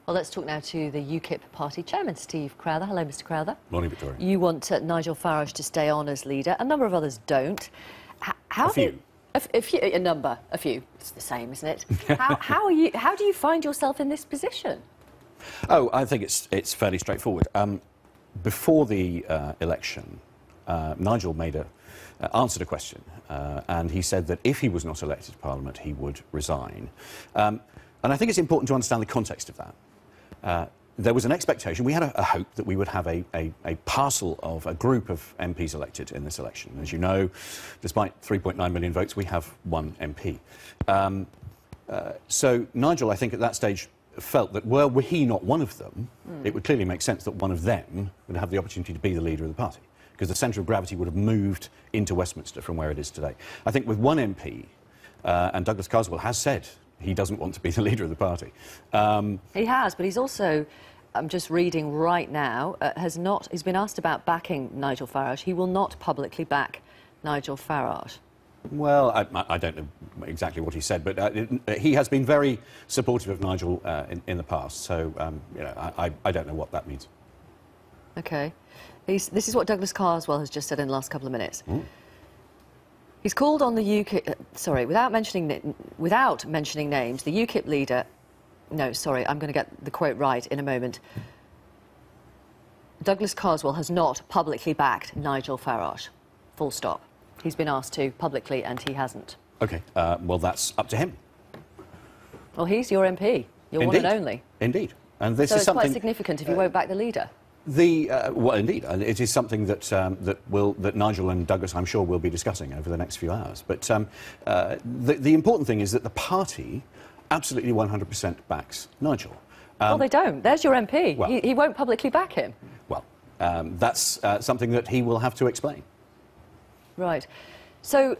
Well, let's talk now to the UKIP party chairman, Steve Crowther. Hello, Mr. Crowther. Morning, Victoria. You want Nigel Farage to stay on as leader. A number of others don't. A few. A few. It's the same, isn't it? How do you find yourself in this position? Oh, I think it's fairly straightforward. Before the election, Nigel answered a question, and he said that if he was not elected to Parliament, he would resign. And I think it's important to understand the context of that. There was an expectation, we had a hope that we would have a parcel of a group of MPs elected in this election. As you know, despite 3.9 million votes, we have one MP. So Nigel, I think at that stage, felt that were he not one of them, it would clearly make sense that one of them would have the opportunity to be the leader of the party, because the centre of gravity would have moved into Westminster from where it is today. I think with one MP, and Douglas Carswell has said he doesn't want to be the leader of the party. He has, but he's also, I'm just reading right now, he's been asked about backing Nigel Farage. He will not publicly back Nigel Farage. Well, I don't know exactly what he said, but he has been very supportive of Nigel in the past, so you know, I don't know what that means. OK. This is what Douglas Carswell has just said in the last couple of minutes. He's called on the UKIP... sorry, without mentioning names, the UKIP leader... No, sorry, I'm going to get the quote right in a moment. Douglas Carswell has not publicly backed Nigel Farage. Full stop. He's been asked to publicly, and he hasn't. OK, well, that's up to him. Well, he's your MP. Your Indeed. one and only. Indeed. And this so is it's something... quite significant if you won't back the leader. Well, indeed, it is something that Nigel and Douglas, I'm sure, will be discussing over the next few hours. But the important thing is that the party absolutely 100% backs Nigel. Well, they don't. There's your MP. Well, he won't publicly back him. Well, that's something that he will have to explain. Right. So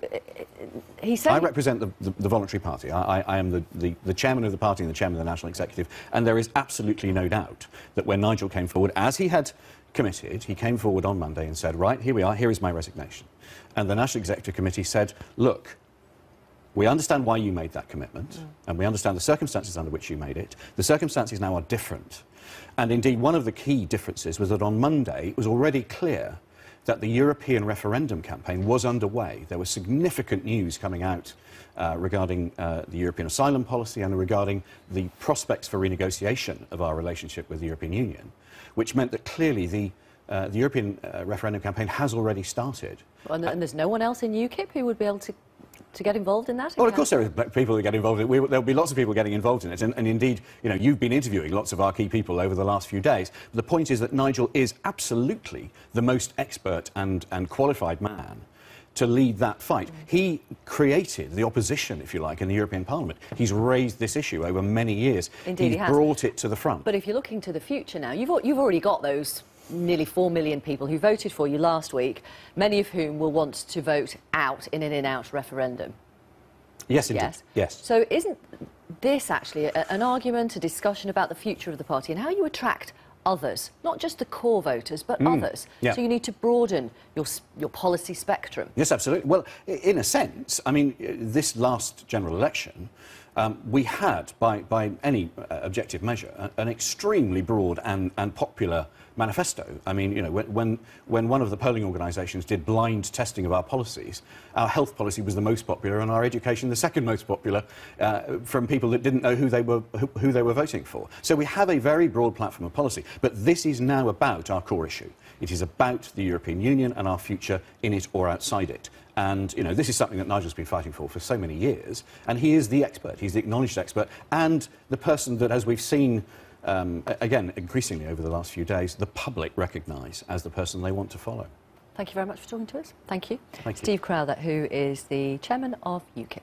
he said... I represent the voluntary party. I am the chairman of the party and the chairman of the National Executive, and there is absolutely no doubt that when Nigel came forward, as he had committed, he came forward on Monday and said, right, here we are, here is my resignation. And the National Executive Committee said, look, we understand why you made that commitment, and we understand the circumstances under which you made it. The circumstances now are different. And indeed, one of the key differences was that on Monday, it was already clear that the European referendum campaign was underway. There was significant news coming out regarding the European asylum policy and regarding the prospects for renegotiation of our relationship with the European Union, which meant that clearly the European referendum campaign has already started. And there's no one else in UKIP who would be able to get involved in that? Well, of course there are people who get involved in it. There'll be lots of people getting involved in it. And indeed, you know, you've been interviewing lots of our key people over the last few days. But the point is that Nigel is absolutely the most expert and qualified man to lead that fight. He created the opposition, if you like, in the European Parliament. He's raised this issue over many years. Indeed, he has brought it to the front. But if you're looking to the future now, you've already got those nearly 4 million people who voted for you last week, many of whom will want to vote out in an in-out referendum. Yes, indeed. Yes. So isn't this actually an argument, a discussion about the future of the party and how you attract others, not just the core voters, but others? Yeah. So you need to broaden your policy spectrum. Yes, absolutely. Well, in a sense, I mean, this last general election, we had, by any objective measure, an extremely broad and popular manifesto. I mean, you know, when one of the polling organisations did blind testing of our policies, our health policy was the most popular and our education the second most popular from people that didn't know who they were voting for. So we have a very broad platform of policy, but this is now about our core issue. It is about the European Union and our future in it or outside it. And, you know, this is something that Nigel's been fighting for so many years, and he is the expert, he's the acknowledged expert, and the person that, as we've seen, again, increasingly over the last few days, the public recognise as the person they want to follow. Thank you very much for talking to us. Thank you. Thank you. Steve Crowther, who is the chairman of UKIP.